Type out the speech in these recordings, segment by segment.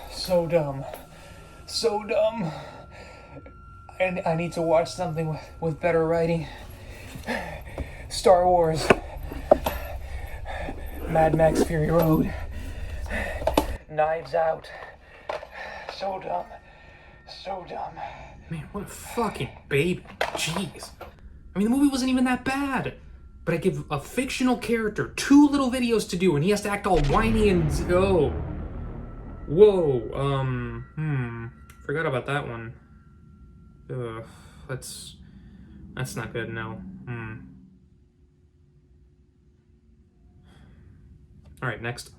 So dumb. So dumb. I need to watch something with better writing. Star Wars. Mad Max Fury Road. Knives Out. So dumb. So dumb. Man, what a fucking baby. Jeez. I mean, the movie wasn't even that bad. But I give a fictional character 2 little videos to do, and he has to act all whiny and... Oh. Whoa. Forgot about that one. Ugh. That's not good, no. Alright, next.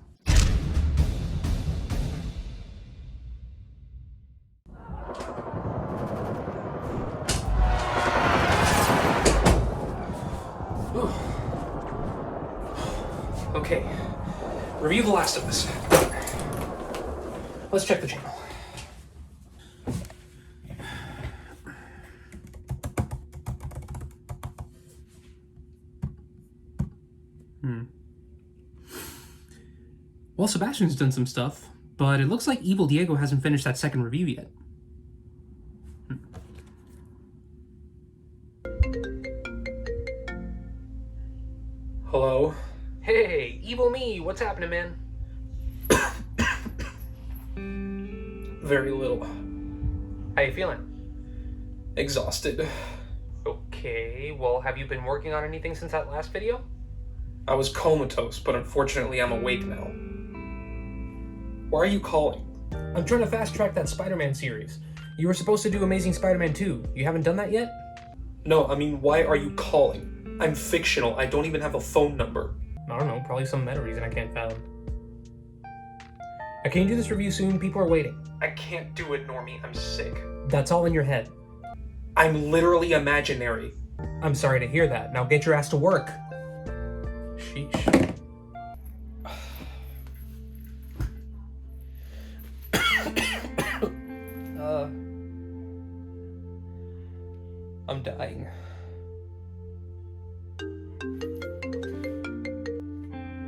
Okay, review The Last of Us. Let's check the channel. Well, Sebastian's done some stuff, but it looks like Evil Diego hasn't finished that second review yet. Hello? Hey, Evil Me, what's happening, man? Very little. How you feeling? Exhausted. Okay, well, have you been working on anything since that last video? I was comatose, but unfortunately I'm awake now. Why are you calling? I'm trying to fast-track that Spider-Man series. You were supposed to do Amazing Spider-Man 2. You haven't done that yet? No, I mean, why are you calling? I'm fictional. I don't even have a phone number. I don't know, probably some meta reason I can't fathom. Can you do this review soon? People are waiting. I can't do it, Normie. I'm sick. That's all in your head. I'm literally imaginary. I'm sorry to hear that. Now get your ass to work. Sheesh. I'm dying.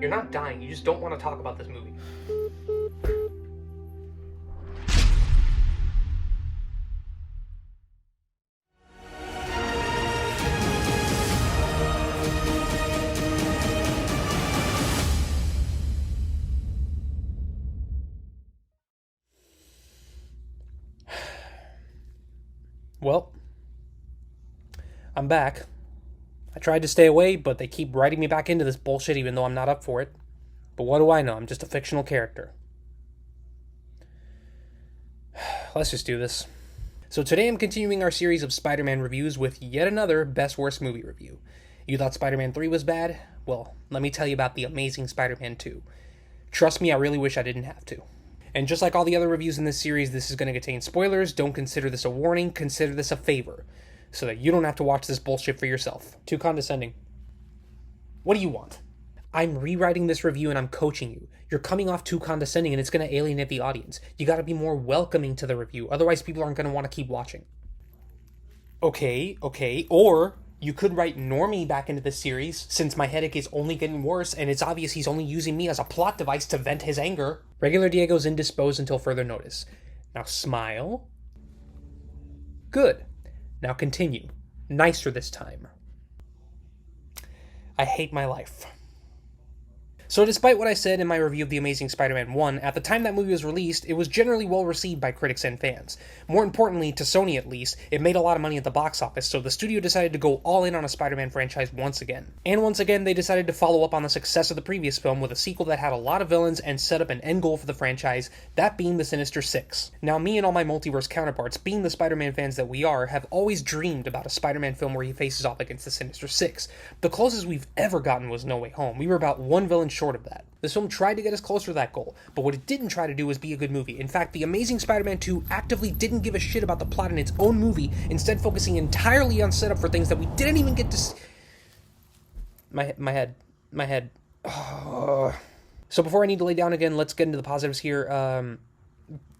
You're not dying, you just don't want to talk about this movie. Well, I'm back. I tried to stay away, but they keep writing me back into this bullshit even though I'm not up for it. But what do I know? I'm just a fictional character. Let's just do this. So today I'm continuing our series of Spider-Man reviews with yet another Best Worst Movie review. You thought Spider-Man 3 was bad? Well, let me tell you about the Amazing Spider-Man 2. Trust me, I really wish I didn't have to. And just like all the other reviews in this series, this is going to contain spoilers. Don't consider this a warning, consider this a favor, so that you don't have to watch this bullshit for yourself. Too condescending. What do you want? I'm rewriting this review and I'm coaching you. You're coming off too condescending and it's going to alienate the audience. You got to be more welcoming to the review, otherwise people aren't going to want to keep watching. Okay, or you could write Normie back into this series, since my headache is only getting worse and it's obvious he's only using me as a plot device to vent his anger. Regular Diego's indisposed until further notice. Now smile. Good. Now continue. Nicer this time. I hate my life. So despite what I said in my review of The Amazing Spider-Man 1, at the time that movie was released, it was generally well received by critics and fans. More importantly, to Sony at least, it made a lot of money at the box office, so the studio decided to go all in on a Spider-Man franchise once again. And once again, they decided to follow up on the success of the previous film with a sequel that had a lot of villains and set up an end goal for the franchise, that being the Sinister Six. Now, me and all my multiverse counterparts, being the Spider-Man fans that we are, have always dreamed about a Spider-Man film where he faces off against the Sinister Six. The closest we've ever gotten was No Way Home. We were about one villain short of that. This film tried to get us closer to that goal, but what it didn't try to do was be a good movie. In fact, The Amazing Spider-Man 2 actively didn't give a shit about the plot in its own movie, instead focusing entirely on setup for things that we didn't even get to see. My head. Oh. So before I need to lay down again, let's get into the positives here.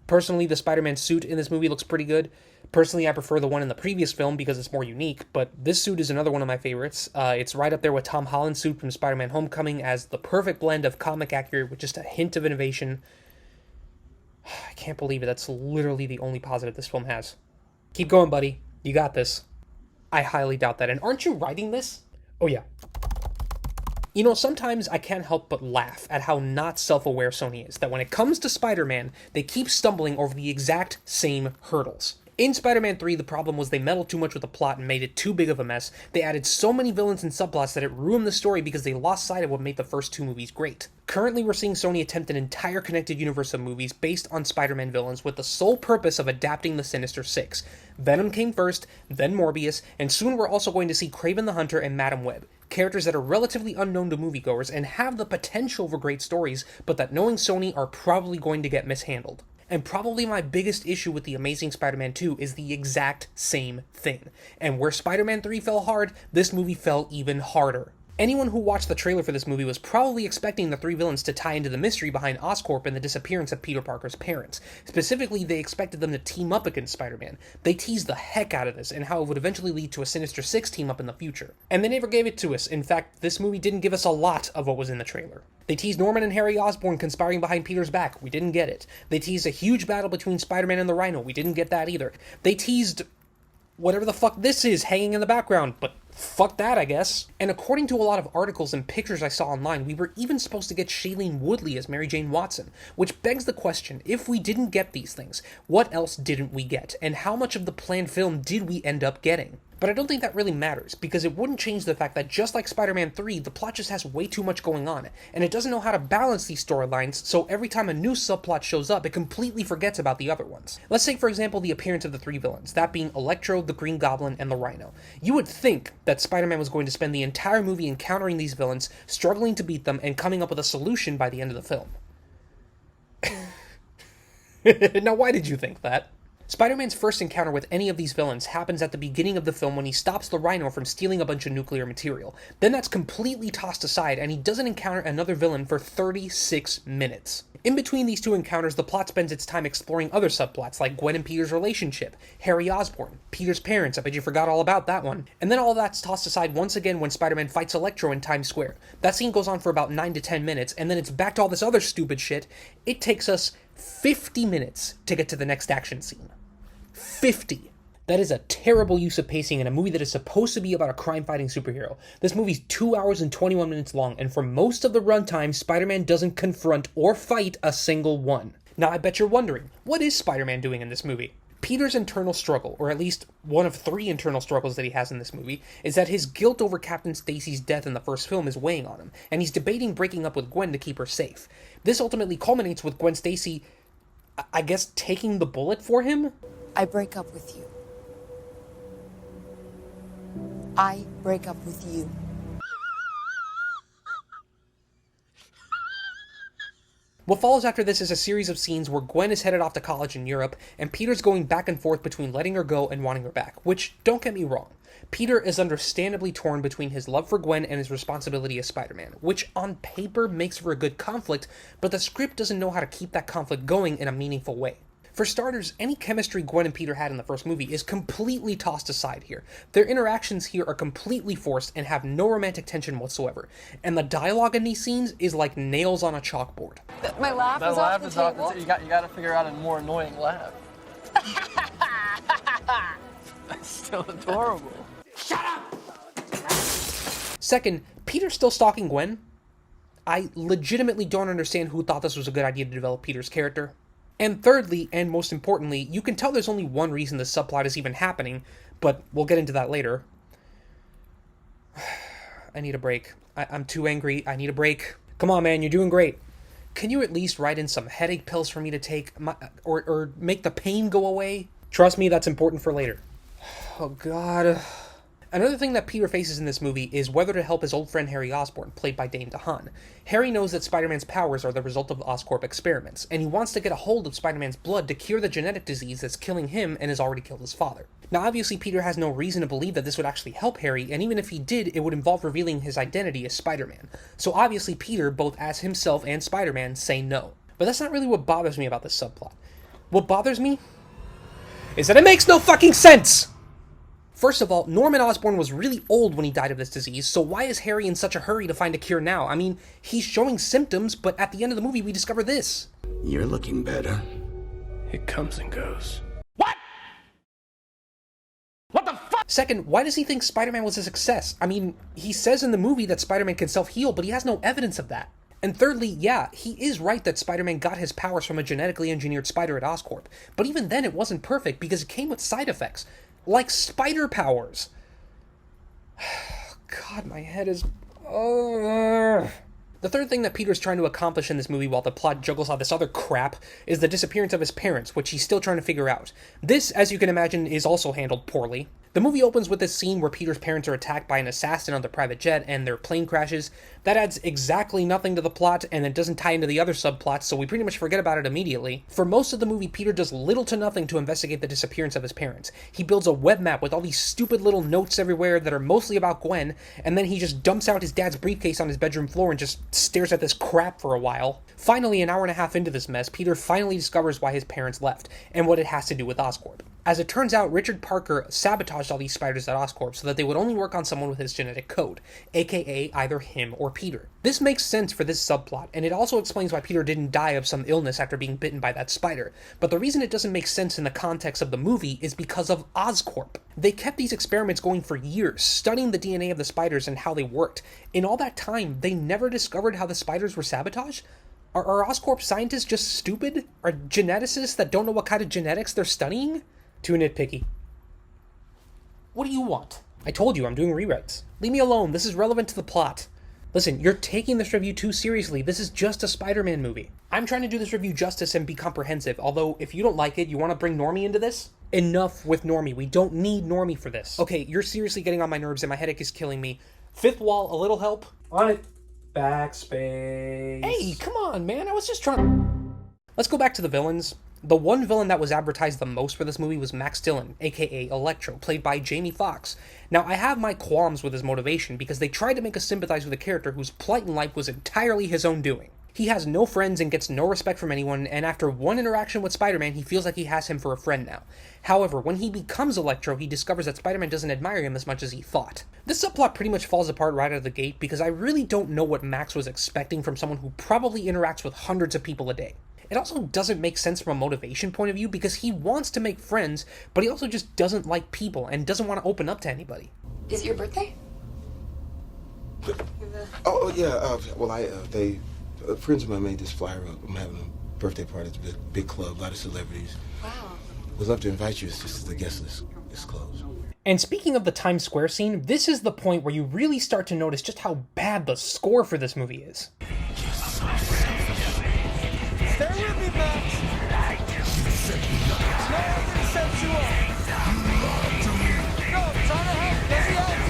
Personally, the Spider-Man suit in this movie looks pretty good. Personally, I prefer the one in the previous film because it's more unique, but this suit is another one of my favorites. It's right up there with Tom Holland's suit from Spider-Man Homecoming as the perfect blend of comic accurate with just a hint of innovation. I can't believe it. That's literally the only positive this film has. Keep going, buddy. You got this. I highly doubt that. And aren't you writing this? Oh, yeah. You know, sometimes I can't help but laugh at how not self-aware Sony is, that when it comes to Spider-Man, they keep stumbling over the exact same hurdles. In Spider-Man 3, the problem was they meddled too much with the plot and made it too big of a mess. They added so many villains and subplots that it ruined the story because they lost sight of what made the first two movies great. Currently, we're seeing Sony attempt an entire connected universe of movies based on Spider-Man villains with the sole purpose of adapting the Sinister Six. Venom came first, then Morbius, and soon we're also going to see Kraven the Hunter and Madam Web. Characters that are relatively unknown to moviegoers and have the potential for great stories, but that knowing Sony are probably going to get mishandled. And probably my biggest issue with The Amazing Spider-Man 2 is the exact same thing. And where Spider-Man 3 fell hard, this movie fell even harder. Anyone who watched the trailer for this movie was probably expecting the three villains to tie into the mystery behind Oscorp and the disappearance of Peter Parker's parents. Specifically, they expected them to team up against Spider-Man. They teased the heck out of this and how it would eventually lead to a Sinister Six team-up in the future. And they never gave it to us. In fact, this movie didn't give us a lot of what was in the trailer. They teased Norman and Harry Osborn conspiring behind Peter's back. We didn't get it. They teased a huge battle between Spider-Man and the Rhino. We didn't get that either. They teased whatever the fuck this is hanging in the background, but fuck that, I guess. And according to a lot of articles and pictures I saw online, we were even supposed to get Shailene Woodley as Mary Jane Watson, which begs the question, if we didn't get these things, what else didn't we get, and how much of the planned film did we end up getting? But I don't think that really matters, because it wouldn't change the fact that just like Spider-Man 3, the plot just has way too much going on, and it doesn't know how to balance these storylines, so every time a new subplot shows up, it completely forgets about the other ones. Let's take, for example, the appearance of the three villains, that being Electro, the Green Goblin, and the Rhino. You would think that Spider-Man was going to spend the entire movie encountering these villains, struggling to beat them, and coming up with a solution by the end of the film. Now, why did you think that? Spider-Man's first encounter with any of these villains happens at the beginning of the film when he stops the Rhino from stealing a bunch of nuclear material. Then that's completely tossed aside and he doesn't encounter another villain for 36 minutes. In between these two encounters, the plot spends its time exploring other subplots like Gwen and Peter's relationship, Harry Osborn, Peter's parents, I bet you forgot all about that one. And then all that's tossed aside once again when Spider-Man fights Electro in Times Square. That scene goes on for about 9 to 10 minutes and then it's back to all this other stupid shit. It takes us 50 minutes to get to the next action scene. 50. That is a terrible use of pacing in a movie that is supposed to be about a crime-fighting superhero. This movie's 2 hours and 21 minutes long, and for most of the runtime, Spider-Man doesn't confront or fight a single one. Now, I bet you're wondering, what is Spider-Man doing in this movie? Peter's internal struggle, or at least one of 3 internal struggles that he has in this movie, is that his guilt over Captain Stacy's death in the first film is weighing on him, and he's debating breaking up with Gwen to keep her safe. This ultimately culminates with Gwen Stacy, I guess, taking the bullet for him? I break up with you. I break up with you. What follows after this is a series of scenes where Gwen is headed off to college in Europe, and Peter's going back and forth between letting her go and wanting her back, which, don't get me wrong, Peter is understandably torn between his love for Gwen and his responsibility as Spider-Man, which on paper makes for a good conflict, but the script doesn't know how to keep that conflict going in a meaningful way. For starters, any chemistry Gwen and Peter had in the first movie is completely tossed aside here. Their interactions here are completely forced and have no romantic tension whatsoever. And the dialogue in these scenes is like nails on a chalkboard. My laugh is off the table. You got to figure out a more annoying laugh. That's still adorable. Shut up! Second, Peter's still stalking Gwen. I legitimately don't understand who thought this was a good idea to develop Peter's character. And thirdly, and most importantly, you can tell there's only one reason this subplot is even happening, but we'll get into that later. I need a break. I'm too angry. I need a break. Come on, man, you're doing great. Can you at least write in some headache pills for me to take, or make the pain go away? Trust me, that's important for later. Oh, God. Another thing that Peter faces in this movie is whether to help his old friend Harry Osborn, played by Dane DeHaan. Harry knows that Spider-Man's powers are the result of Oscorp experiments, and he wants to get a hold of Spider-Man's blood to cure the genetic disease that's killing him and has already killed his father. Now, obviously, Peter has no reason to believe that this would actually help Harry, and even if he did, it would involve revealing his identity as Spider-Man. So obviously, Peter, both as himself and Spider-Man, say no. But that's not really what bothers me about this subplot. What bothers me is that it makes no fucking sense! First of all, Norman Osborn was really old when he died of this disease, so why is Harry in such a hurry to find a cure now? I mean, he's showing symptoms, but at the end of the movie we discover this. You're looking better. It comes and goes. What? What the fuck? Second, why does he think Spider-Man was a success? I mean, he says in the movie that Spider-Man can self-heal, but he has no evidence of that. And thirdly, yeah, he is right that Spider-Man got his powers from a genetically engineered spider at Oscorp, but even then it wasn't perfect because it came with side effects. Like spider powers. God, my head is... The third thing that Peter's trying to accomplish in this movie while the plot juggles all this other crap is the disappearance of his parents, which he's still trying to figure out. This, as you can imagine, is also handled poorly. The movie opens with this scene where Peter's parents are attacked by an assassin on their private jet and their plane crashes. That adds exactly nothing to the plot, and it doesn't tie into the other subplots, so we pretty much forget about it immediately. For most of the movie, Peter does little to nothing to investigate the disappearance of his parents. He builds a web map with all these stupid little notes everywhere that are mostly about Gwen, and then he just dumps out his dad's briefcase on his bedroom floor and just stares at this crap for a while. Finally, an hour and a half into this mess, Peter finally discovers why his parents left, and what it has to do with Oscorp. As it turns out, Richard Parker sabotaged all these spiders at Oscorp so that they would only work on someone with his genetic code, aka either him or Peter. This makes sense for this subplot, and it also explains why Peter didn't die of some illness after being bitten by that spider, but the reason it doesn't make sense in the context of the movie is because of Oscorp. They kept these experiments going for years, studying the DNA of the spiders and how they worked. In all that time, they never discovered how the spiders were sabotaged? Are Oscorp scientists just stupid? Are geneticists that don't know what kind of genetics they're studying? Too nitpicky. What do you want? I told you I'm doing rewrites. Leave me alone, this is relevant to the plot. Listen, you're taking this review too seriously. This is just a Spider-Man movie. I'm trying to do this review justice and be comprehensive, although if you don't like it, you want to bring Normie into this? Enough with Normie. We don't need Normie for this. Okay, you're seriously getting on my nerves and my headache is killing me. Fifth wall, a little help? On it. Backspace. Hey, come on, man. I was just trying... Let's go back to the villains. The one villain that was advertised the most for this movie was Max Dillon, aka Electro, played by Jamie Foxx. Now, I have my qualms with his motivation because they tried to make us sympathize with a character whose plight in life was entirely his own doing. He has no friends and gets no respect from anyone, and after one interaction with Spider-Man, he feels like he has him for a friend now. However, when he becomes Electro, he discovers that Spider-Man doesn't admire him as much as he thought. This subplot pretty much falls apart right out of the gate because I really don't know what Max was expecting from someone who probably interacts with hundreds of people a day. It also doesn't make sense from a motivation point of view because he wants to make friends, but he also just doesn't like people and doesn't want to open up to anybody. Is it your birthday? Oh, yeah. Friends of mine made this flyer up. I'm having a birthday party at a big club, a lot of celebrities. Wow. Would love to invite you. It's just the guest list is closed. And speaking of the Times Square scene, this is the point where you really start to notice just how bad the score for this movie is. Stay with me, Max. No, I'm gonna set you up. No, I'm trying to help. Let me help you.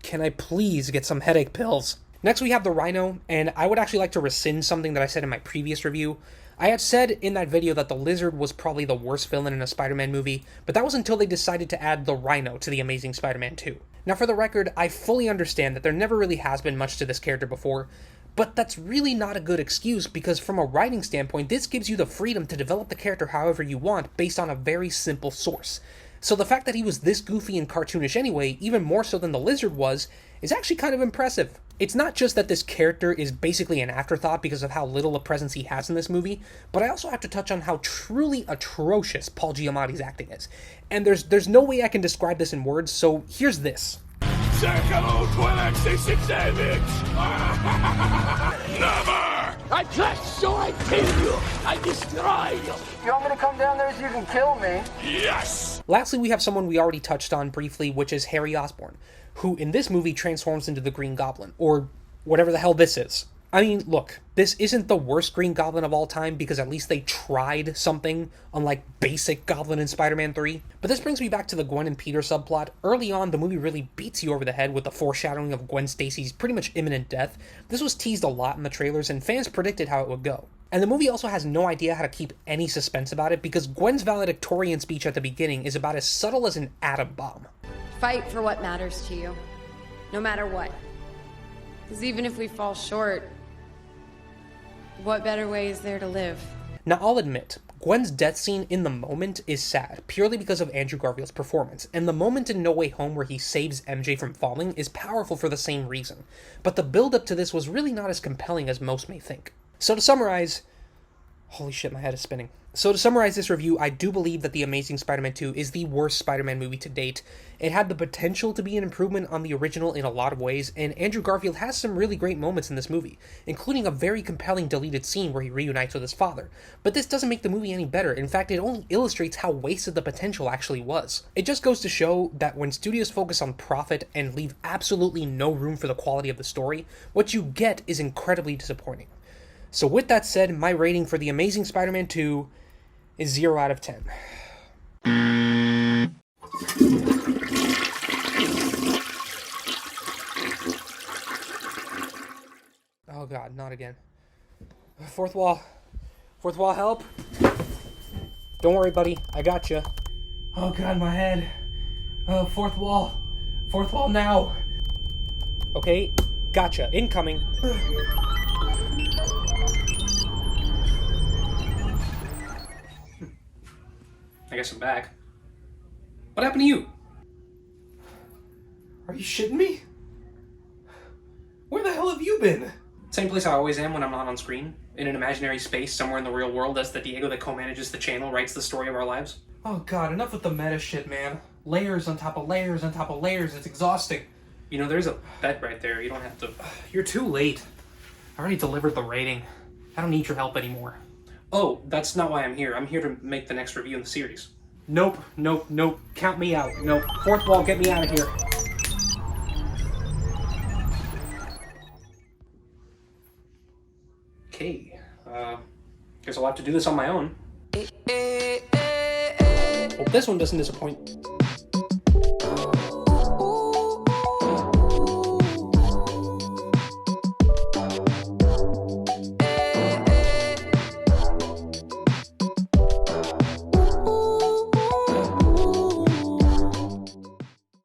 Can I please get some headache pills? Next we have the Rhino, and I would actually like to rescind something that I said in my previous review. I had said in that video that the Lizard was probably the worst villain in a Spider-Man movie, but that was until they decided to add the Rhino to The Amazing Spider-Man 2. Now for the record, I fully understand that there never really has been much to this character before, but that's really not a good excuse because from a writing standpoint, this gives you the freedom to develop the character however you want based on a very simple source. So the fact that he was this goofy and cartoonish anyway, even more so than the Lizard was, is actually kind of impressive. It's not just that this character is basically an afterthought because of how little a presence he has in this movie, but I also have to touch on how truly atrocious Paul Giamatti's acting is. And there's no way I can describe this in words, so here's this. Circle 1266 damage! Never! I crush you, I kill you, I destroy you! You want me to come down there so you can kill me? Yes! Lastly, we have someone we already touched on briefly, which is Harry Osborn, who in this movie transforms into the Green Goblin, or whatever the hell this is. I mean, look, this isn't the worst Green Goblin of all time because at least they tried something, unlike basic Goblin in Spider-Man 3. But this brings me back to the Gwen and Peter subplot. Early on, the movie really beats you over the head with the foreshadowing of Gwen Stacy's pretty much imminent death. This was teased a lot in the trailers, and fans predicted how it would go. And the movie also has no idea how to keep any suspense about it because Gwen's valedictorian speech at the beginning is about as subtle as an atom bomb. Fight for what matters to you, no matter what. Because even if we fall short, What better way is there to live? Now, I'll admit, Gwen's death scene in the moment is sad, purely because of Andrew Garfield's performance, and the moment in No Way Home where he saves MJ from falling is powerful for the same reason, but the build-up to this was really not as compelling as most may think. So to summarize... Holy shit, my head is spinning. So to summarize this review, I do believe that The Amazing Spider-Man 2 is the worst Spider-Man movie to date. It had the potential to be an improvement on the original in a lot of ways, and Andrew Garfield has some really great moments in this movie, including a very compelling deleted scene where he reunites with his father. But this doesn't make the movie any better. In fact, it only illustrates how wasted the potential actually was. It just goes to show that when studios focus on profit and leave absolutely no room for the quality of the story, what you get is incredibly disappointing. So with that said, my rating for The Amazing Spider-Man 2 is 0 out of 10. Oh god, not again. Fourth wall. Fourth wall, help. Don't worry, buddy. I got you. Oh god, my head. Oh, fourth wall. Fourth wall now. Okay, gotcha. Incoming. I guess I'm back. What happened to you? Are you shitting me? Where the hell have you been? Same place I always am when I'm not on screen. In an imaginary space somewhere in the real world as the Diego that co-manages the channel writes the story of our lives. Oh god, enough with the meta shit, man. Layers on top of layers on top of layers. It's exhausting. You know, there's a bed right there. You don't have to... You're too late. I already delivered the rating. I don't need your help anymore. Oh, that's not why I'm here. I'm here to make the next review in the series. Nope, nope, nope. Count me out. Nope. Fourth wall, get me out of here. Okay. Guess I'll have to do this on my own. Hope this one doesn't disappoint.